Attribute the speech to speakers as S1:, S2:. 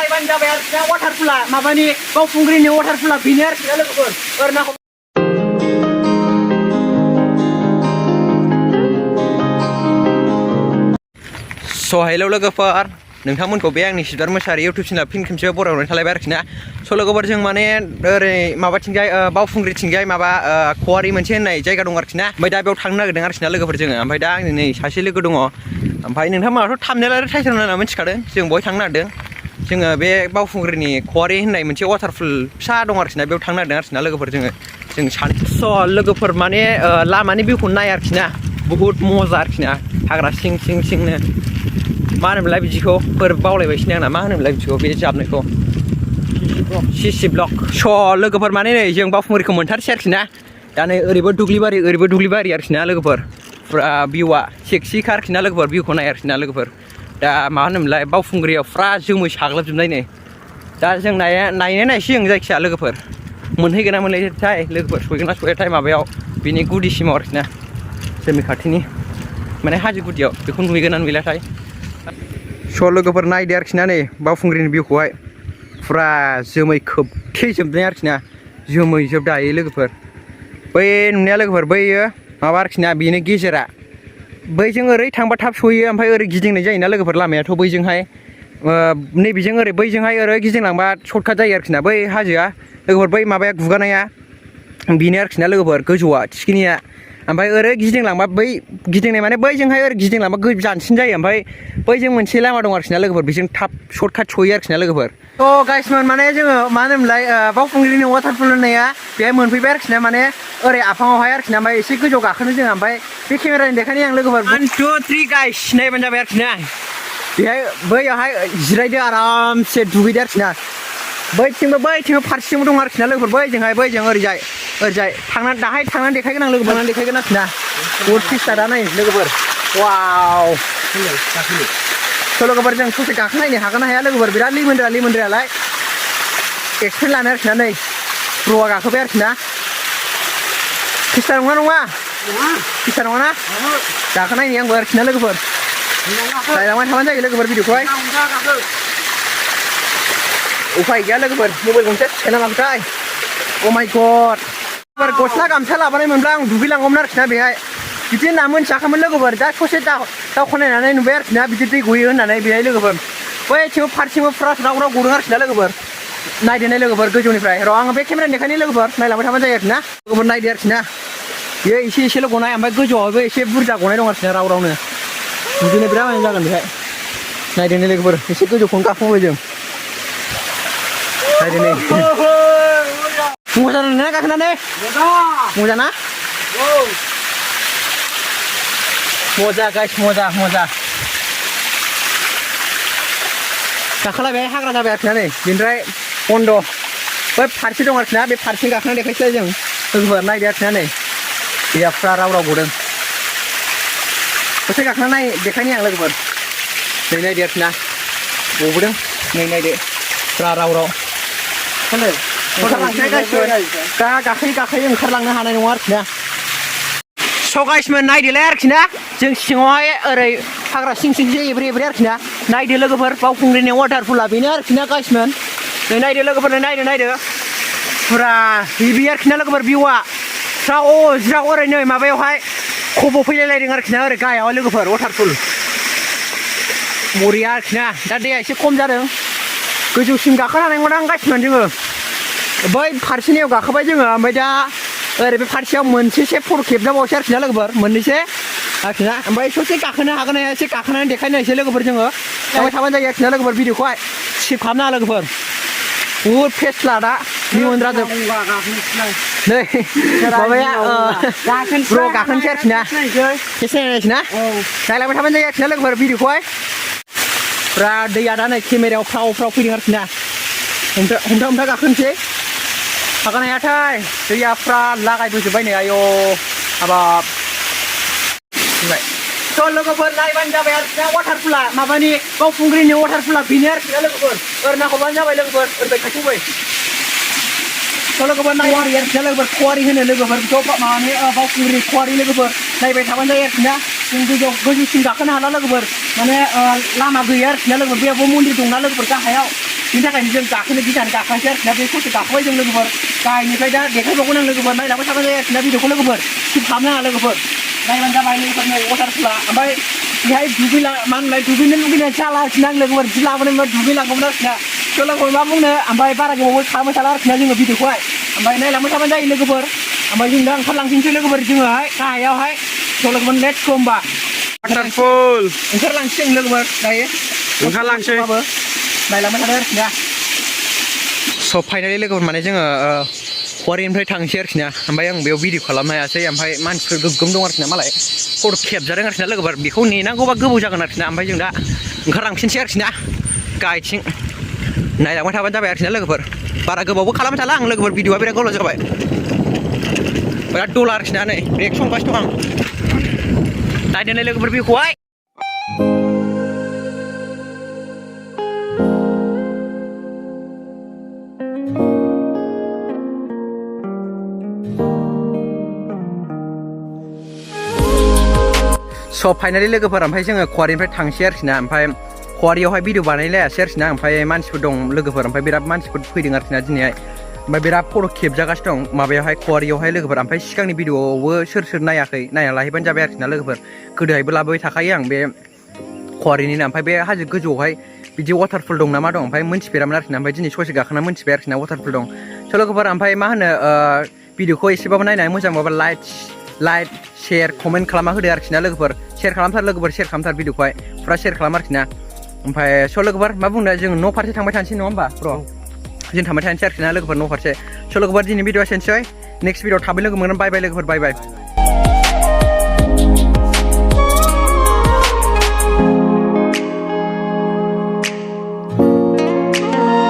S1: नायबानो जाबाय आरोखि ना वाटारफुला माबानि बावखुंग्रिनि वाटारफुला बेनो आरोखि ना लोगोफोर ओरैनो हेलौ लोगोफोर नोंथांमोनखौ बे आंनि सिद्धार्थ मोसाहारि इउटुब चेनेल फिन खेबसे बरायनानै थालायबाय आरोखि ना स' लोगोफोर जों माने ओरै माबाथिंजाय बावखुंग्रिथिंजाय माबा खवारि मोनसे होननाय जायगा दं आरोखि ना ओमफ्राय दा बेयाव थांनो नागिरदों आरोखि ना लोगोफोर जोङो ओमफ्राय दा आंनि नै सासे लोगो दङ ओमफ्राय नोंथांमोनाथ' थाम्बनेल टाइटेल होनना मिथिखादों जों बहाय थांनो नागिरदों जोङो बे बावखुंग्रिनि खवारि होननाय मोनसे वाटारफुल फिसा दं आरोखि ना बेयाव थांनो नागिरदों आरोखि ना लोगोफोर जों सानै स' लोगोफोर माने लामानि भिउखौ नाय आरोखि ना बुहुत मजा आरोखि ना हाग्रा सिं सिंनो मा होनोमोनलाय बिदिखौ बावलायबायसै आंना मा होनोमोनलाय बिदिखौ बे जाबनायखौ सिसि ब्लक स' लोगोफोर माने नै जों बावखुंग्रिखौ मोनथारसै आरोखि ना दा नै ओरैबो दुब्लिबारि आरोखि ना लोगोफोर फुरा भिउआ सेक्सिखा आरोखि ना लोगोफोर भिउखौ नाय आरोखि ना लोगोफोर दा मा होनोमोनलाय बावखुंग्रियाव फुरा जोमै साग्लोबजोबनाय नै दा जों नायसै जों जायखिया लोगोफोर मोनहैगोन ना मोनहैथाय लोगोफोर सहैगोन ना सहैयाथाय माबायाव बिनि गुदिसिमाव आरोखि ना जोंनि खाथिनि माने हाजो गुदियाव बेखौ नुहैगोन ना नुहैलाथाय स' लोगोफोर नायदो आरोखि ना नै बावखुंग्रिनि भिउखौहाय फुरा जोमै खोबथेजोबनाय आरोखि ना जोमै जोब दायो लोगोफोर बै नुनाया लोगोफोर बैयो माबा आरोखि ना बेनो गेजेरा बैजों ओरै थांबा थाब सहैयो ओमफ्राय ओरै गिदिंनाय जायोना लोगोफोर लामायाथ' बैजोंहाय नैबेजों ओरै बैजोंहाय ओरै गिदिंलांबा सर्टकाट जायो आरोखि ना बै हाजोआ लोगोफोर बै माबाया गुगानाया बेनो आरोखि ना लोगोफोर गोजौआ थिखिनिया ओमफ्राय ओरै गिदिंलांबा बै गिदिंनाय माने बैजोंहाय ओरै गिदिंलांबा जानसिन जायो ओमफ्राय बैजों मोनसे लामा दं आरोखि ना लोगोफोर बेजों थाब सर्टकाट सहैयो आरोखि ना लोगोफोर थ' गाइसमोन माने जोङो मा होनोमोनलाय बावखुंग्रिनि वाटारफुल होननाया बेहाय मोनफैबाय आरोखि ना माने ओरै आफाङावहाय आरोखि ना ओमफ्राय एसे गोजौ गाखोनो जोङो ओमफ्राय बे केमेरानि देखायनाय आं लोगोफोर 1 2 3 गाइस नायबानो जाबाय आरोखि ना बेहाय बैयावहाय जिरायदो आरामसे दुगैदो आरोखि ना बैथिंबो फारसेथिंबो दं आरोखि ना लोगोफोर बैजों ओरैजाय दाहाय थांनानै देखायगोन आं लोगोफोर देखायगोन आरोखि ना बहुत फिसा दा नाय लोगोफोर वाव स' लोगोफोर जों ससे गाखोनायनो हागोन ना हाया लोगोफोर बिराद लिमोनद्रायालाय एक्सपिरियेन्स लानो आरोखि ना नै र'आ गाखोबाय आरोखि ना फिसा नङा फिसा नङा गाखोनायनि आंबो आरोखि ना लोगोफोर नायलांबाय थाबानो जायो लोगोफोर भिडिअखौहाय उफाय गैया लोगोफोर मबाइल गंसे सेना लाबोथाय अ माय गड गस्ला गामसा लाबोनाय मोनब्ला आं दुगैलांगौमोन आरोखि ना बेहाय बिदि होनना मोनथियाखैमोन लोगोफोर दा ससे दावखोनायनानै नुबाय आरोखि ना बिदि दै गयो होननानै बेहाय लोगोफोर बैथिंबो फारसेथिंबो फुरा राव गदों आरोखि ना लोगोफोर नायदो लोगोफोर गोजौनिफ्राय र' आङो बे केमेरानि देखायनो लोगोफोर नायलांबाय थाबानो जायो आरोखि ना लोगोफोर नायदो आरोखि ना बेयो एसेल' गनाय ओमफ्राय गोजौआवबो एसे बुरजा गनाय दं आरोखि ना रावनो बिदिनो बिराद मोजां जागोन बेहाय नायदो लोगोफोर एसे गोजौखौनो गाखोबाय जों नायदो नै मोजां ना गाखोनानै मोजां ना मजा गाइस मजा गाखोलायबाय हाग्रा जाबाय आरोखि ना नै बेनिफ्राय बन्द' बै फारसे दं आरोखि ना बे फारसे गाखोनानै देखायसै जों लोगोफोर नायदो आरोखि ना नै दैयाफ्रा राव गदों दसे गाखोना देखायनि आं लोगोफोर नै नायदो आरोखि ना गबोदों नै नायदो फुरा राव ओंखारलांसै गाखोयै ओंखारलांनो हानाय नङा आरोखि ना स' गाइसमोन नायदोलाय आरोखि ना जों सिङावहाय ओरै हाग्रा सिं एब्रे आरोखि ना नायदो लोगोफोर बावखुंग्रिनि वाटारफुला बेनो आरोखि ना गाइसमोन नै नायदो लोगोफोर नायदो फुरा हेभि आरोखि ना लोगोफोर भिउआ ज्राव ओरै नै माबायावहाय खब' फैलायलायदों आरोखि ना ओरै गाहायावहाय लोगोफोर वाटारफुल बरिया आरोखि ना दा दैया एसे खम जादों गोजौसिम गाखोनो हानाय नङा आं गाइसमोन जोङो बै फारसेनियाव गाखोबाय जोङो ओमफ्राय दा ओरै बे फारसेयाव मोनसेसो फट' खेबजाबावसै आरोखि ना लोगोफोर मोननैसो आरोखि ना ओमफ्राय ससे गाखोनो हागोन हाया एसे गाखोनानै देखायनोसै लोगोफोर जोङो थाबाय थाबानो जायो आरोखि ना लोगोफोर भिडिअखौहाय स्किप खालामनो हाया लोगोफोर बुहुद फेस्ला दा निमन्द्राजों नै माबाया र' गाखोनोसै आरोखि ना एसे नायनोसै ना नायलांबाय थाबानो जायो आरोखि ना लोगोफोर भिडिअखौहाय फुरा दैया दा नै केमेरायाव फ्राव फैदों आरोखि ना हमथा गाखोनोसै हागोन हायाथाय दैया फुरा लागायबोजोब्बाय नै आयौ हाबाब स' लोगोफोर नायबानो जाबाय आरोखि ना वाटारफुला माबानि बावखुंग्रिनि वाटारफुला बेनो आरोखि ना लोगोफोर ओरै नाहरबानो जाबाय लोगोफोर ओरैबाय खाथियाव स' लोगोफोर नायबानो आरोखि ना लोगोफोर खवारि होनो लोगोफोर माबानि बावखुंग्रि खवारि लोगोफोर नायबाय थाबानो जायो आरोखि ना
S2: जों गोजौसिम गाखोनो हाला लोगोफोर माने लामा गैया आरोखि ना लोगोफोर बेयावबो मन्दिर दंना लोगोफोर गाहायाव बिनि थाखायनो जों गाखोनो गिनानै गाखोआसै आरोखि ना बे ससे गाखोबाय जों लोगोफोर गाहायनिफ्राय दा देखायबावगोन आं लोगोफोर नायलांबाय थाबाय जायो आरोखि ना भिडिअखौ लोगोफोर स्किप खालामनो नाङा लोगोफोर नायबानो जाबाय लोगोफोर नै वाटारफला ओमफ्राय बेहाय मा होनलाय दुगैनो लुगैनाय जाला आरोखि ना आं लोगोफोर बिदि लाबोनाय दुगैलांगौमोन आरोखि ना थ' लोगोफोर मा बुंनो ओमफ्राय बारा गोबावबो खालामबाय थाला आरोखि ना जोङो भिडिअखौहाय ओमफ्राय नायलांबाय थाबानो जायो लोगोफोर ओमफ्राय जों दा ओंखारलांफिनसै लोगोफोर जोङोहाय गाहायावहाय थ' लोगोफोर लेट्स गो होमबा
S3: वाटारफल
S2: ओंखारलांसै जों लोगोफोर दायो
S3: ओंखारलांसै
S2: नायलांबाय थादो आरोखि ना
S1: स' फाइनालि लोगोफोर माने जोङो कवारिनिफ्राय थांसै आरोखि ना ओमफ्राय आं बेयाव भिडिअ खालामनो हायासै ओमफ्राय मानसिफोर गोगोम दं आरोखि ना मालाय फट' खेबजादों आरोखि ना लोगोफोर बेखौ नेनांगौबा गोबाव जागोन आरोखि ना ओमफ्राय जों दा ओंखारलांफिनसै आरोखि ना गाइडथिं नायलांबाय थाबानो जाबाय आरोखि ना लोगोफोर बारा गोबावबो खालामबाय थाला आं लोगोफोर भिडिअआ बिराद गोलाव जाबाय बिराद दल आरोखि ना नै रिएक्सन संगासिनो दं आं नायदोंलाय लोगोफोर बेखौहाय स' फाइनालि लोगोफोर ओमफ्राय जोङो कवारिनिफ्राय थांसै आरोखि ना ओमफ्राय कवारियावहाय भिडिअ बानायलायासै आरोखि ना ओमफ्राय मानसिफोर दं लोगोफोर ओमफ्राय बिराद मानसिफोर फैदों आरोखि ना दिनैहाय ओमफ्राय बिराद फट' खेबजागासिनो दं माबायावहाय कवारियावहाय लोगोफोर ओमफ्राय सिगांनि भिडिअआवबो सोर नायाखै नायना लाहैबानो जाबाय आरोखि ना लोगोफोर गोदोहायबो लाबोबाय थाखायो आं बे कवारिनिनो ओमफ्य बे हाजो गोजौआवहाय बिदि वाटारफल दं नामा दं ओमफ्राय मोनथिफेरामोन आरोखि ना ओमफ्य दिनै ससे गाखोना मोनथिबाय आरोखि ना वाटारफल दं स' लोगोफोर ओमफ्य मा होनो भिडिअखौ एसेबाबो नायनानै मोजां मोनोबा लाइक शेयार कमेन्ट खालामना होदो आरोखि ना लोगोफोर शेयार खालामथार लोगोफोर शेयार खालामथार भिडिअखौहाय फुरा शेयार खालाम आरोखि ना ओमफ्राय स' लोगोफोर मा बुंनो जों न' फारसे थांबाय थानोसै नङा होमबा ब्र' जों थांबाय थानोसै आरोखि ना लोगोफोर न' फारसे स' लोगोफोर दिनै भिडिअआ एसेनोसै नेक्स्ट भिडिअआव थाबै लोगो मोनगोन बाय बाय लोगोफोर बाय बाय